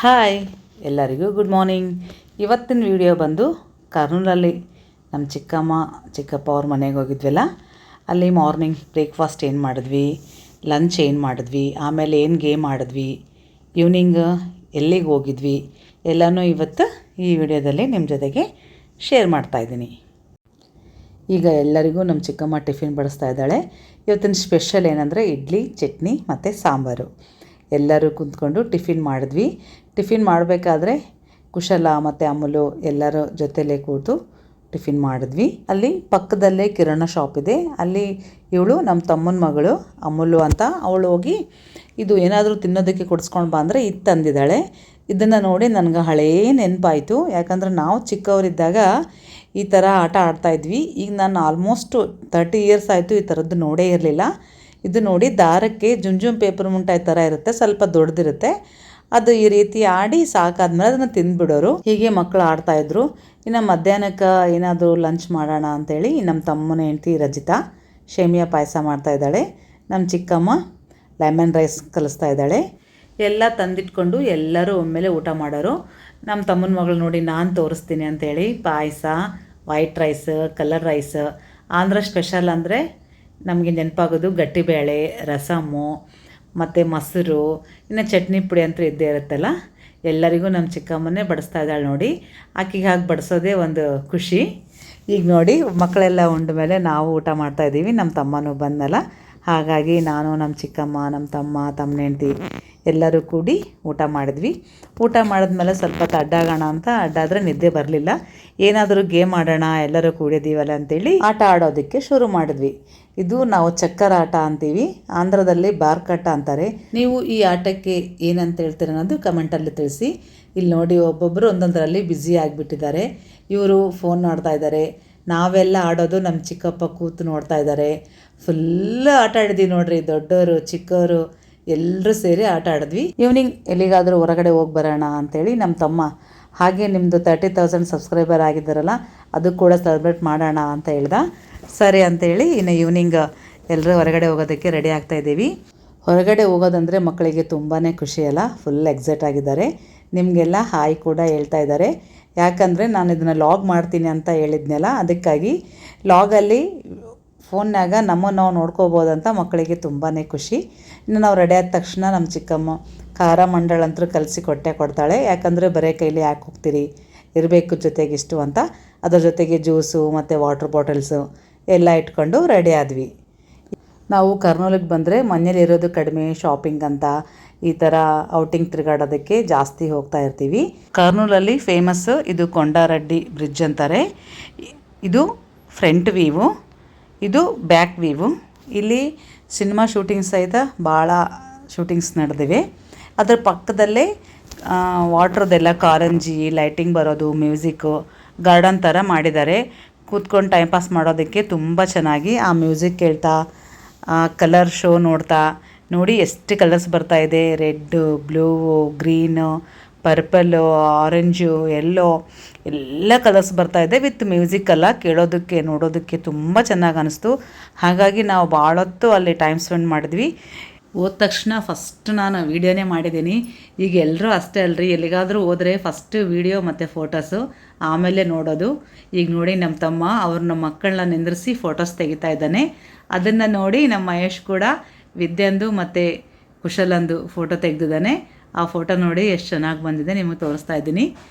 Hi ಎಲ್ಲರಿಗೂ good morning. ಇವತ್ತಿನ video ಬಂದು ಕರ್ನೂಲಲ್ಲಿ ನಮ್ಮ ಚಿಕ್ಕಪ್ಪ ಅವ್ರ ಮನೆಗೆ ಹೋಗಿದ್ವಲ್ಲ, ಅಲ್ಲಿ ಮಾರ್ನಿಂಗ್ ಬ್ರೇಕ್ಫಾಸ್ಟ್ ಏನು ಮಾಡಿದ್ವಿ, ಲಂಚ್ ಏನು ಮಾಡಿದ್ವಿ, ಆಮೇಲೆ ಏನು ಗೇಮ್ ಆಡಿದ್ವಿ, ಈವ್ನಿಂಗ್ ಎಲ್ಲಿಗೆ ಹೋಗಿದ್ವಿ ಎಲ್ಲನೂ ಇವತ್ತು ಈ ವಿಡಿಯೋದಲ್ಲಿ ನಿಮ್ಮ ಜೊತೆಗೆ ಶೇರ್ ಮಾಡ್ತಾಯಿದ್ದೀನಿ. ಈಗ ಎಲ್ಲರಿಗೂ ನಮ್ಮ ಚಿಕ್ಕಮ್ಮ ಟಿಫಿನ್ ಬಡಿಸ್ತಾ ಇದ್ದಾಳೆ. ಇವತ್ತಿನ ಸ್ಪೆಷಲ್ ಏನಂದರೆ ಇಡ್ಲಿ, ಚಟ್ನಿ ಮತ್ತು ಸಾಂಬಾರು. ಎಲ್ಲರೂ ಕುಂತ್ಕೊಂಡು ಟಿಫಿನ್ ಮಾಡಿದ್ವಿ. ಟಿಫಿನ್ ಮಾಡಬೇಕಾದ್ರೆ ಕುಶಲ ಮತ್ತು ಅಮೂಲು ಎಲ್ಲರ ಜೊತೆಲೇ ಕೂತು ಟಿಫಿನ್ ಮಾಡಿದ್ವಿ. ಅಲ್ಲಿ ಪಕ್ಕದಲ್ಲೇ ಕಿರಾಣ ಶಾಪ್ ಇದೆ. ಅಲ್ಲಿ ಇವಳು ನಮ್ಮ ತಮ್ಮನ ಮಗಳು ಅಮೂಲು ಅಂತ, ಅವಳು ಹೋಗಿ ಇದು ಏನಾದರೂ ತಿನ್ನೋದಕ್ಕೆ ಕೊಡಿಸ್ಕೊಂಡು ಬಾ ಅಂದರೆ ಇದು ತಂದಿದ್ದಾಳೆ. ಇದನ್ನು ನೋಡಿ ನನಗೆ ಹಳೇ ನೆನಪಾಯಿತು. ಯಾಕಂದರೆ ನಾವು ಚಿಕ್ಕವರಿದ್ದಾಗ ಈ ಥರ ಆಟ ಆಡ್ತಾಯಿದ್ವಿ. ಈಗ ನಾನು ಆಲ್ಮೋಸ್ಟ್ 30 ಇಯರ್ಸ್ ಆಯಿತು ಈ ಥರದ್ದು ನೋಡೇ ಇರಲಿಲ್ಲ. ಇದು ನೋಡಿ ದಾರಕ್ಕೆ ಜುಂಜುಮ್ ಪೇಪರ್ ಮುಂಟಾಯಿ ಥರ ಇರುತ್ತೆ, ಸ್ವಲ್ಪ ದೊಡ್ಡದಿರುತ್ತೆ. ಅದು ಈ ರೀತಿ ಆಡಿ ಸಾಕಾದ್ಮೇಲೆ ಅದನ್ನು ತಿಂದುಬಿಡೋರು. ಹೀಗೆ ಮಕ್ಕಳು ಆಡ್ತಾಯಿದ್ರು. ಇನ್ನು ಮಧ್ಯಾಹ್ನಕ್ಕೆ ಏನಾದರೂ ಲಂಚ್ ಮಾಡೋಣ ಅಂಥೇಳಿ ನಮ್ಮ ತಮ್ಮನ ಹೆಂಡ್ತಿ ರಜಿತಾ ಶೇಮಿಯಾ ಪಾಯಸ ಮಾಡ್ತಾಯಿದ್ದಾಳೆ. ನಮ್ಮ ಚಿಕ್ಕಮ್ಮ ಲೆಮನ್ ರೈಸ್ ಕಲಿಸ್ತಾ ಇದ್ದಾಳೆ. ಎಲ್ಲ ತಂದಿಟ್ಕೊಂಡು ಎಲ್ಲರೂ ಒಮ್ಮೆಲೆ ಊಟ ಮಾಡೋರು. ನಮ್ಮ ತಮ್ಮನ ಮಗಳು ನೋಡಿ ನಾನು ತೋರಿಸ್ತೀನಿ ಅಂಥೇಳಿ ಪಾಯಸ, white rice, colour rice. Andhra special ಅಂದರೆ ನಮಗೆ ನೆನಪಾಗೋದು ಗಟ್ಟಿಬೇಳೆ, ರಸಮ್ಮು ಮತ್ತು ಮೊಸರು, ಇನ್ನು ಚಟ್ನಿ ಪುಡಿ ಅಂತೂ ಇದ್ದೇ ಇರುತ್ತಲ್ಲ. ಎಲ್ಲರಿಗೂ ನಮ್ಮ ಚಿಕ್ಕಮ್ಮನೇ ಬಡಿಸ್ತಾ ಇದ್ದಾಳೆ ನೋಡಿ. ಆಕೆಗೆ ಹಾಗೆ ಬಡಿಸೋದೇ ಒಂದು ಖುಷಿ. ಈಗ ನೋಡಿ ಮಕ್ಕಳೆಲ್ಲ ಉಂಡ ಮೇಲೆ ನಾವು ಊಟ ಮಾಡ್ತಾಯಿದ್ದೀವಿ. ನಮ್ಮ ತಮ್ಮನೂ ಬಂದಲ್ಲ, ಹಾಗಾಗಿ ನಾನು, ನಮ್ಮ ಚಿಕ್ಕಮ್ಮ, ನಮ್ಮ ತಮ್ಮನ ಹೆಂಡ್ತಿ ಎಲ್ಲರೂ ಕೂಡಿ ಊಟ ಮಾಡಿದ್ವಿ. ಊಟ ಮಾಡಿದ್ಮೇಲೆ ಸ್ವಲ್ಪ ಅಡ್ಡಾಗೋಣ ಅಂತ ಅಡ್ಡಾದರೆ ನಿದ್ದೆ ಬರಲಿಲ್ಲ. ಏನಾದರೂ ಗೇಮ್ ಆಡೋಣ ಎಲ್ಲರೂ ಕೂಡಿದ್ದೀವಲ್ಲ ಅಂತೇಳಿ ಆಟ ಆಡೋದಕ್ಕೆ ಶುರು ಮಾಡಿದ್ವಿ. ಇದು ನಾವು ಚಕ್ಕರ ಆಟ ಅಂತೀವಿ, ಆಂಧ್ರದಲ್ಲಿ ಬಾರ್ಕಟ್ಟ ಅಂತಾರೆ. ನೀವು ಈ ಆಟಕ್ಕೆ ಏನಂತ ಹೇಳ್ತೀರ ಅನ್ನೋದು ಕಮೆಂಟಲ್ಲಿ ತಿಳಿಸಿ. ಇಲ್ಲಿ ನೋಡಿ ಒಬ್ಬೊಬ್ಬರು ಒಂದೊಂದರಲ್ಲಿ ಬ್ಯುಸಿ ಆಗಿಬಿಟ್ಟಿದ್ದಾರೆ. ಇವರು ಫೋನ್ ನೋಡ್ತಾ ಇದ್ದಾರೆ, ನಾವೆಲ್ಲ ಆಡೋದು ನಮ್ಮ ಚಿಕ್ಕಪ್ಪ ಕೂತು ನೋಡ್ತಾ ಇದ್ದಾರೆ. ಫುಲ್ಲು ಆಟ ಆಡಿದ್ವಿ ನೋಡ್ರಿ, ದೊಡ್ಡವರು ಚಿಕ್ಕವರು ಎಲ್ಲರೂ ಸೇರಿ ಆಟ ಆಡಿದ್ವಿ. ಈವ್ನಿಂಗ್ ಎಲ್ಲಿಗಾದರೂ ಹೊರಗಡೆ ಹೋಗಿ ಬರೋಣ ಅಂಥೇಳಿ ನಮ್ಮ ತಮ್ಮ, ಹಾಗೆ ನಿಮ್ಮದು 30,000 ಸಬ್ಸ್ಕ್ರೈಬರ್ ಆಗಿದ್ದಾರಲ್ಲ ಅದು ಕೂಡ ಸೆಲೆಬ್ರೇಟ್ ಮಾಡೋಣ ಅಂತ ಹೇಳ್ದ. ಸರಿ ಅಂಥೇಳಿ ಇನ್ನು ಈವ್ನಿಂಗ್ ಎಲ್ಲರೂ ಹೊರಗಡೆ ಹೋಗೋದಕ್ಕೆ ರೆಡಿ ಆಗ್ತಾಯಿದ್ದೀವಿ. ಹೊರಗಡೆ ಹೋಗೋದಂದರೆ ಮಕ್ಕಳಿಗೆ ತುಂಬಾ ಖುಷಿ ಅಲ್ಲ, ಫುಲ್ ಎಕ್ಸೈಟ್ ಆಗಿದ್ದಾರೆ. ನಿಮಗೆಲ್ಲ ಹಾಯ್ ಕೂಡ ಹೇಳ್ತಾ ಇದ್ದಾರೆ. ಯಾಕಂದರೆ ನಾನು ಇದನ್ನು ಲಾಗ್ ಮಾಡ್ತೀನಿ ಅಂತ ಹೇಳಿದ್ನಲ್ಲ, ಅದಕ್ಕಾಗಿ ಲಾಗಲ್ಲಿ ಫೋನ್ನಾಗ ನಾವು ನೋಡ್ಕೋಬೋದಂತ ಮಕ್ಕಳಿಗೆ ತುಂಬಾ ಖುಷಿ. ಇನ್ನು ನಾವು ರೆಡಿ ಆದ ತಕ್ಷಣ ನಮ್ಮ ಚಿಕ್ಕಮ್ಮ ಖಾರ ಮಂಡಳಂತೂ ಕಲಸಿ ಕೊಡ್ತಾಳೆ. ಯಾಕಂದರೆ ಬರೀ ಕೈಲಿ ಯಾಕೆ ಹೋಗ್ತೀರಿ, ಇರಬೇಕು ಜೊತೆಗಿಷ್ಟು ಅಂತ. ಅದ್ರ ಜೊತೆಗೆ ಜ್ಯೂಸು ಮತ್ತು ವಾಟರ್ ಬಾಟಲ್ಸು ಎಲ್ಲ ಇಟ್ಕೊಂಡು ರೆಡಿ ಆದ್ವಿ. ನಾವು ಕರ್ನೂಲಿಗೆ ಬಂದರೆ ಮನೇಲಿ ಇರೋದು ಕಡಿಮೆ, ಶಾಪಿಂಗ್ ಅಂತ ಈ ಥರ ಔಟಿಂಗ್ ತಿರುಗಾಡೋದಕ್ಕೆ ಜಾಸ್ತಿ ಹೋಗ್ತಾ ಇರ್ತೀವಿ. ಕರ್ನೂಲಲ್ಲಿ ಫೇಮಸ್ಸು ಇದು ಕೊಂಡಾರೆಡ್ಡಿ ಬ್ರಿಡ್ಜ್ ಅಂತಾರೆ. ಇದು ಫ್ರಂಟ್ ವ್ಯೂವು, ಇದು ಬ್ಯಾಕ್ ವ್ಯೂವು. ಇಲ್ಲಿ ಸಿನಿಮಾ ಶೂಟಿಂಗ್ ಸಹಿತ ಭಾಳ ಶೂಟಿಂಗ್ಸ್ ನಡೆದಿವೆ. ಅದರ ಪಕ್ಕದಲ್ಲೇ ವಾಟ್ರದ್ದೆಲ್ಲ ಕಾರಂಜಿ, ಲೈಟಿಂಗ್ ಬರೋದು, ಮ್ಯೂಸಿಕ್ಕು, ಗಾರ್ಡನ್ ಥರ ಮಾಡಿದ್ದಾರೆ. ಕೂತ್ಕೊಂಡು ಟೈಮ್ ಪಾಸ್ ಮಾಡೋದಕ್ಕೆ ತುಂಬ ಚೆನ್ನಾಗಿ ಆ ಮ್ಯೂಸಿಕ್ ಕೇಳ್ತಾ, ಕಲರ್ ಶೋ ನೋಡ್ತಾ. ನೋಡಿ ಎಷ್ಟು ಕಲರ್ಸ್ ಬರ್ತಾಯಿದೆ, red, blue, green, purple, orange, yellow ಎಲ್ಲ ಕಲರ್ಸ್ ಬರ್ತಾಯಿದೆ ವಿತ್ ಮ್ಯೂಸಿಕ್. ಕೇಳೋದಕ್ಕೆ ನೋಡೋದಕ್ಕೆ ತುಂಬ ಚೆನ್ನಾಗಿ ಅನ್ನಿಸ್ತು. ಹಾಗಾಗಿ ನಾವು ಭಾಳೊತ್ತು ಅಲ್ಲಿ ಟೈಮ್ ಸ್ಪೆಂಡ್ ಮಾಡಿದ್ವಿ. ಹೋದ ತಕ್ಷಣ ಫಸ್ಟ್ ನಾನು ವೀಡಿಯೋನೇ ಮಾಡಿದ್ದೀನಿ. ಈಗ ಎಲ್ಲರೂ ಅಷ್ಟೇ ಅಲ್ರಿ, ಎಲ್ಲಿಗಾದರೂ ಹೋದರೆ ಫಸ್ಟು ವೀಡಿಯೋ ಮತ್ತು ಫೋಟೋಸು, ಆಮೇಲೆ ನೋಡೋದು. ಈಗ ನೋಡಿ ನಮ್ಮ ತಮ್ಮ ಅವ್ರನ್ನ ಮಕ್ಕಳನ್ನ ನಿಂದ್ರಿಸಿ ಫೋಟೋಸ್ ತೆಗಿತಾ ಇದ್ದಾನೆ. ಅದನ್ನು ನೋಡಿ ನಮ್ಮ ಮಹೇಶ್ ಕೂಡ ವಿದ್ಯಂದು ಮತ್ತು ಕುಶಲಂದು ಫೋಟೋ ತೆಗೆದಿದ್ದಾನೆ. ಆ ಫೋಟೋ ನೋಡಿ ಎಷ್ಟು ಚೆನ್ನಾಗಿ ಬಂದಿದೆ, ನಿಮಗೆ ತೋರಿಸ್ತಾ ಇದ್ದೀನಿ.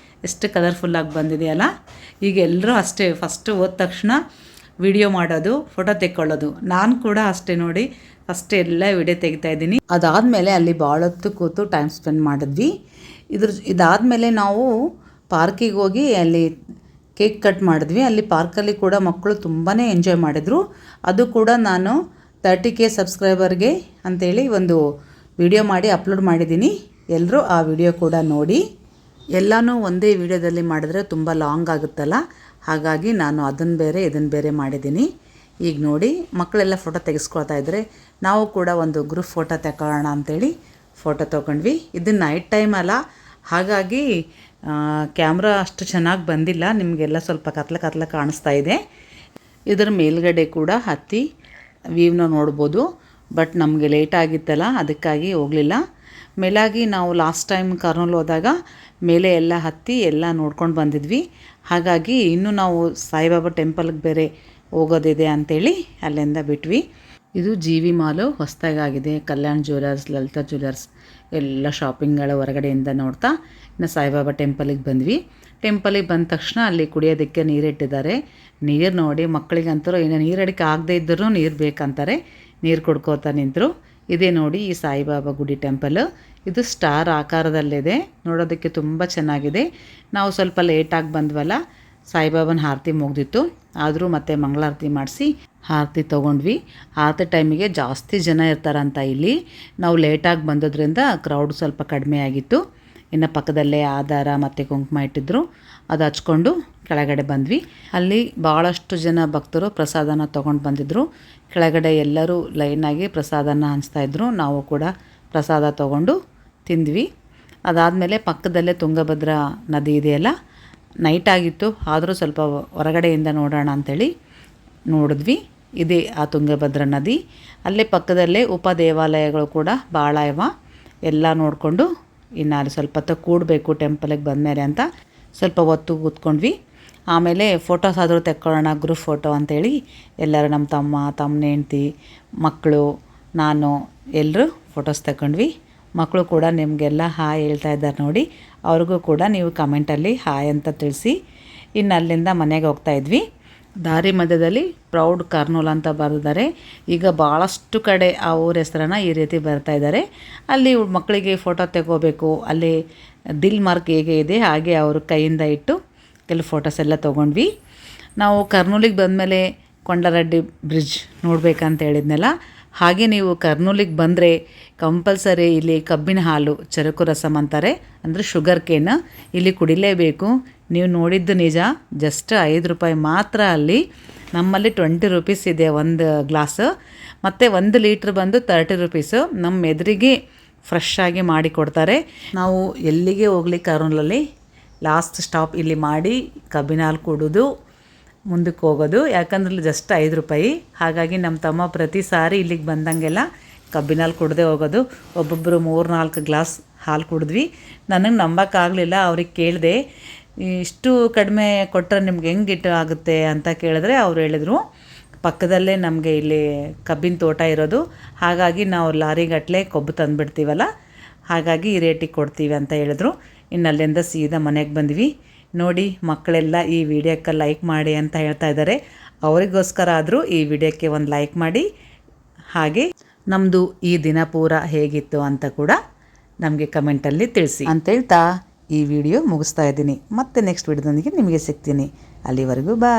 ಎಷ್ಟು ಕಲರ್ಫುಲ್ಲಾಗಿ ಬಂದಿದೆಯಲ್ಲ. ಈಗ ಎಲ್ಲರೂ ಅಷ್ಟೇ ಫಸ್ಟು ಹೋದ ತಕ್ಷಣ ವಿಡಿಯೋ ಮಾಡೋದು, ಫೋಟೋ ತೆಕ್ಕೊಳ್ಳೋದು. ನಾನು ಕೂಡ ಅಷ್ಟೇ ನೋಡಿ ಫಸ್ಟ್ ಎಲ್ಲ ವಿಡಿಯೋ ತೆಗಿತಾಯಿದ್ದೀನಿ. ಅದಾದಮೇಲೆ ಅಲ್ಲಿ ಭಾಳೊತ್ತು ಕೂತು ಟೈಮ್ ಸ್ಪೆಂಡ್ ಮಾಡಿದ್ವಿ. ಇದಾದಮೇಲೆ ನಾವು ಪಾರ್ಕಿಗೆ ಹೋಗಿ ಅಲ್ಲಿ ಕೇಕ್ ಕಟ್ ಮಾಡಿದ್ವಿ. ಅಲ್ಲಿ ಪಾರ್ಕಲ್ಲಿ ಕೂಡ ಮಕ್ಕಳು ತುಂಬಾ ಎಂಜಾಯ್ ಮಾಡಿದರು. ಅದು ಕೂಡ ನಾನು 30K ಸಬ್ಸ್ಕ್ರೈಬರ್ಗೆ ಅಂಥೇಳಿ ಒಂದು ವಿಡಿಯೋ ಮಾಡಿ ಅಪ್ಲೋಡ್ ಮಾಡಿದ್ದೀನಿ. ಎಲ್ಲರೂ ಆ ವಿಡಿಯೋ ಕೂಡ ನೋಡಿ. ಎಲ್ಲನೂ ಒಂದೇ ವಿಡಿಯೋದಲ್ಲಿ ಮಾಡಿದ್ರೆ ತುಂಬ ಲಾಂಗ್ ಆಗುತ್ತಲ್ಲ, ಹಾಗಾಗಿ ನಾನು ಅದನ್ನು ಬೇರೆ ಇದನ್ನು ಬೇರೆ ಮಾಡಿದ್ದೀನಿ. ಈಗ ನೋಡಿ ಮಕ್ಕಳೆಲ್ಲ ಫೋಟೋ ತೆಗೆಸ್ಕೊಳ್ತಾ ಇದ್ದರೆ ನಾವು ಕೂಡ ಒಂದು ಗ್ರೂಪ್ ಫೋಟೋ ತಗೊಳ್ಳೋಣ ಅಂಥೇಳಿ ಫೋಟೋ ತೊಗೊಂಡ್ವಿ. ಇದು ನೈಟ್ ಟೈಮ್ ಅಲ್ಲ, ಹಾಗಾಗಿ ಕ್ಯಾಮ್ರಾ ಅಷ್ಟು ಚೆನ್ನಾಗಿ ಬಂದಿಲ್ಲ, ನಿಮಗೆಲ್ಲ ಸ್ವಲ್ಪ ಕತ್ಲ ಕಾಣಿಸ್ತಾ ಇದೆ. ಇದರ ಮೇಲ್ಗಡೆ ಕೂಡ ಹತ್ತಿ ವ್ಯೂವ್ನ ನೋಡ್ಬೋದು. ಬಟ್ ನಮಗೆ ಲೇಟ್ ಆಗಿತ್ತಲ್ಲ, ಅದಕ್ಕಾಗಿ ಹೋಗಲಿಲ್ಲ. ಮೇಲಾಗಿ ನಾವು ಲಾಸ್ಟ್ ಟೈಮ್ ಕರ್ನೂಲ್ ಹೋದಾಗ ಮೇಲೆ ಎಲ್ಲ ಹತ್ತಿ ಎಲ್ಲ ನೋಡ್ಕೊಂಡು ಬಂದಿದ್ವಿ. ಹಾಗಾಗಿ ಇನ್ನೂ ನಾವು ಸಾಯಿಬಾಬಾ ಟೆಂಪಲ್ಗೆ ಬೇರೆ ಹೋಗೋದಿದೆ ಅಂಥೇಳಿ ಅಲ್ಲಿಂದ ಬಿಟ್ವಿ. ಇದು ಜಿ ವಿ ಮಾಲು ಹೊಸದಾಗಿದೆ. ಕಲ್ಯಾಣ್ ಜ್ಯುವೆಲರ್ಸ್, ಲಲಿತಾ ಜ್ಯುವೆಲರ್ಸ್ ಎಲ್ಲ ಶಾಪಿಂಗ್ಗಳ ಹೊರಗಡೆಯಿಂದ ನೋಡ್ತಾ ಇನ್ನು ಸಾಯಿಬಾಬಾ ಟೆಂಪಲಿಗೆ ಬಂದ್ವಿ. ಟೆಂಪಲಿಗೆ ಬಂದ ತಕ್ಷಣ ಅಲ್ಲಿ ಕುಡಿಯೋದಕ್ಕೆ ನೀರಿಟ್ಟಿದ್ದಾರೆ. ನೀರು ನೋಡಿ ಮಕ್ಕಳಿಗಂತರೂ ಏನೋ ನೀರು ಅಡಿಕೆ ಆಗದೆ ಇದ್ದರೂ ನೀರು ಬೇಕಂತಾರೆ. ನೀರು ಕುಡ್ಕೋತಾ ನಿಂತರು. ಇದೇ ನೋಡಿ ಈ ಸಾಯಿಬಾಬಾ ಗುಡಿ ಟೆಂಪಲ್. ಇದು ಸ್ಟಾರ್ ಆಕಾರದಲ್ಲಿದೆ. ನೋಡೋದಕ್ಕೆ ತುಂಬ ಚೆನ್ನಾಗಿದೆ. ನಾವು ಸ್ವಲ್ಪ ಲೇಟಾಗಿ ಬಂದ್ವಲ್ಲ, ಸಾಯಿಬಾಬನ ಆರತಿ ಮುಗ್ದಿತ್ತು. ಆದರೂ ಮತ್ತೆ ಮಂಗಳಾರತಿ ಮಾಡಿಸಿ ಆರತಿ ತೊಗೊಂಡ್ವಿ. ಆರತಿ ಟೈಮಿಗೆ ಜಾಸ್ತಿ ಜನ ಇರ್ತಾರಂತ ಇಲ್ಲಿ. ನಾವು ಲೇಟಾಗಿ ಬಂದದ್ರಿಂದ ಕ್ರೌಡ್ ಸ್ವಲ್ಪ ಕಡಿಮೆ ಆಗಿತ್ತು. ಇನ್ನು ಪಕ್ಕದಲ್ಲೇ ಆಧಾರ ಮತ್ತು ಕುಂಕುಮ ಇಟ್ಟಿದ್ರು, ಅದು ಹಚ್ಕೊಂಡು ಕೆಳಗಡೆ ಬಂದ್ವಿ. ಅಲ್ಲಿ ಭಾಳಷ್ಟು ಜನ ಭಕ್ತರು ಪ್ರಸಾದನ ತೊಗೊಂಡು ಬಂದಿದ್ದರು. ಕೆಳಗಡೆ ಎಲ್ಲರೂ ಲೈನಾಗಿ ಪ್ರಸಾದನ ಹಂಚ್ತಾಯಿದ್ರು. ನಾವು ಕೂಡ ಪ್ರಸಾದ ತೊಗೊಂಡು ತಿಂದ್ವಿ. ಅದಾದಮೇಲೆ ಪಕ್ಕದಲ್ಲೇ ತುಂಗಭದ್ರಾ ನದಿ ಇದೆಯಲ್ಲ, ನೈಟ್ ಆಗಿತ್ತು, ಆದರೂ ಸ್ವಲ್ಪ ಹೊರಗಡೆಯಿಂದ ನೋಡೋಣ ಅಂಥೇಳಿ ನೋಡಿದ್ವಿ. ಇದೇ ಆ ತುಂಗಭದ್ರಾ ನದಿ. ಅಲ್ಲೇ ಪಕ್ಕದಲ್ಲೇ ಉಪ ದೇವಾಲಯಗಳು ಕೂಡ ಭಾಳ ಇವ. ಎಲ್ಲ ನೋಡಿಕೊಂಡು ಇನ್ನು ಅಲ್ಲಿ ಸ್ವಲ್ಪ ಹೊತ್ತು ಕೂಡಬೇಕು ಟೆಂಪಲಿಗೆ ಬಂದಮೇಲೆ ಅಂತ ಸ್ವಲ್ಪ ಹೊತ್ತು ಕೂತ್ಕೊಂಡ್ವಿ. ಆಮೇಲೆ ಫೋಟೋಸ್ ಆದರೂ ತೆಕ್ಕೊಳ್ಳೋಣ, ಗ್ರೂಪ್ ಫೋಟೋ ಅಂಥೇಳಿ ಎಲ್ಲರೂ ನಮ್ಮ ತಮ್ಮನ ಹೆಂಡ್ತಿ, ಮಕ್ಕಳು, ನಾನು ಎಲ್ಲರೂ ಫೋಟೋಸ್ ತಗೊಂಡ್ವಿ. ಮಕ್ಕಳು ಕೂಡ ನಿಮಗೆಲ್ಲ ಹಾಯ್ ಹೇಳ್ತಾ ಇದ್ದಾರೆ ನೋಡಿ. ಅವ್ರಿಗೂ ಕೂಡ ನೀವು ಕಮೆಂಟಲ್ಲಿ ಹಾಯ್ ಅಂತ ತಿಳಿಸಿ. ಇನ್ನು ಅಲ್ಲಿಂದ ಮನೆಗೆ ಹೋಗ್ತಾಯಿದ್ವಿ. ದಾರಿ ಮಧ್ಯದಲ್ಲಿ ಪ್ರೌಡ್ ಕರ್ನೂಲ್ ಅಂತ ಬರೆದಿದ್ದಾರೆ. ಈಗ ಭಾಳಷ್ಟು ಕಡೆ ಆ ಊರ ಹೆಸರನ್ನು ಈ ರೀತಿ ಬರ್ತಾಯಿದ್ದಾರೆ. ಅಲ್ಲಿ ಮಕ್ಕಳಿಗೆ ಫೋಟೋ ತೆಗೋಬೇಕು. ಅಲ್ಲಿ ದಿಲ್ ಮಾರ್ಕ್ ಹೇಗೆ ಇದೆ ಹಾಗೆ ಅವರು ಕೈಯಿಂದ ಇಟ್ಟು ಕೆಲವು ಫೋಟೋಸ್ ಎಲ್ಲ ತೊಗೊಂಡ್ವಿ. ನಾವು ಕರ್ನೂಲಿಗೆ ಬಂದಮೇಲೆ ಕೊಂಡರೆಡ್ಡಿ ಬ್ರಿಡ್ಜ್ ನೋಡಬೇಕಂತ ಹೇಳಿದ್ನಲ್ಲ, ಹಾಗೆ ನೀವು ಕರ್ನೂಲಿಗೆ ಬಂದರೆ ಕಂಪಲ್ಸರಿ ಇಲ್ಲಿ ಕಬ್ಬಿನ ಹಾಲು, ಚೆರಕು ರಸಮ್ ಅಂತಾರೆ, ಅಂದರೆ ಶುಗರ್ ಕೇನ್, ಇಲ್ಲಿ ಕುಡಿಲೇಬೇಕು. ನೀವು ನೋಡಿದ್ದು ನಿಜ, ಜಸ್ಟ್ 5 ರೂಪಾಯಿ ಮಾತ್ರ ಅಲ್ಲಿ. ನಮ್ಮಲ್ಲಿ 20 ರೂಪೀಸ್ ಇದೆ ಒಂದು ಗ್ಲಾಸು, ಮತ್ತು 1 ಲೀಟ್ರ್ ಬಂದು 30 ರೂಪೀಸು. ನಮ್ಮ ಎದುರಿಗೆ ಫ್ರೆಶ್ ಆಗಿ ಮಾಡಿ ಕೊಡ್ತಾರೆ. ನಾವು ಎಲ್ಲಿಗೆ ಹೋಗಲಿ ಕರ್ನೂಲಲ್ಲಿ ಲಾಸ್ಟ್ ಸ್ಟಾಪ್ ಇಲ್ಲಿ ಮಾಡಿ ಕಬ್ಬಿನ ಹಾಲು ಕುಡಿದು ಮುಂದಕ್ಕೆ ಹೋಗೋದು. ಯಾಕಂದ್ರೆ ಇಲ್ಲಿ ಜಸ್ಟ್ 5 ರೂಪಾಯಿ. ಹಾಗಾಗಿ ನಮ್ಮ ತಮ್ಮ ಪ್ರತಿ ಸಾರಿ ಇಲ್ಲಿಗೆ ಬಂದಂಗೆಲ್ಲ ಕಬ್ಬಿನ ಹಾಲು ಕುಡ್ದೇ ಹೋಗೋದು. ಒಬ್ಬೊಬ್ಬರು 3-4 ಗ್ಲಾಸ್ ಹಾಲು ಕುಡಿದ್ವಿ. ನನಗೆ ನಂಬೋಕ್ಕಾಗಲಿಲ್ಲ. ಅವ್ರಿಗೆ ಕೇಳಿದೆ, ಇಷ್ಟು ಕಡಿಮೆ ಕೊಟ್ಟರೆ ನಿಮ್ಗೆ ಹೆಂಗೆ ಆಗುತ್ತೆ ಅಂತ ಕೇಳಿದ್ರೆ ಅವ್ರು ಹೇಳಿದರು, ಪಕ್ಕದಲ್ಲೇ ನಮಗೆ ಇಲ್ಲಿ ಕಬ್ಬಿನ ತೋಟ ಇರೋದು, ಹಾಗಾಗಿ ನಾವು ಲಾರಿಗಟ್ಟಲೆ ಕೊಬ್ಬು ತಂದುಬಿಡ್ತೀವಲ್ಲ, ಹಾಗಾಗಿ ಈ ರೇಟಿಗೆ ಕೊಡ್ತೀವಿ ಅಂತ ಹೇಳಿದ್ರು. ಇನ್ನು ಅಲ್ಲಿಂದ ಸೀದಾ ಮನೆಗೆ ಬಂದ್ವಿ. ನೋಡಿ ಮಕ್ಕಳೆಲ್ಲ ಈ ವಿಡಿಯೋಕ್ಕೆ ಲೈಕ್ ಮಾಡಿ ಅಂತ ಹೇಳ್ತಾ ಇದ್ದಾರೆ. ಅವರಿಗೋಸ್ಕರ ಆದರೂ ಈ ವಿಡಿಯೋಕ್ಕೆ ಒಂದು ಲೈಕ್ ಮಾಡಿ. ಹಾಗೆ ನಮ್ಮದು ಈ ದಿನ ಪೂರ ಹೇಗಿತ್ತು ಅಂತ ಕೂಡ ನಮಗೆ ಕಮೆಂಟಲ್ಲಿ ತಿಳಿಸಿ ಅಂತ ಹೇಳ್ತಾ ಈ ವಿಡಿಯೋ ಮುಗಿಸ್ತಾ ಇದ್ದೀನಿ. ಮತ್ತೆ ನೆಕ್ಸ್ಟ್ ವಿಡಿಯೋದೊಂದಿಗೆ ನಿಮಗೆ ಸಿಗ್ತೀನಿ. ಅಲ್ಲಿವರೆಗೂ ಬಾಯ್.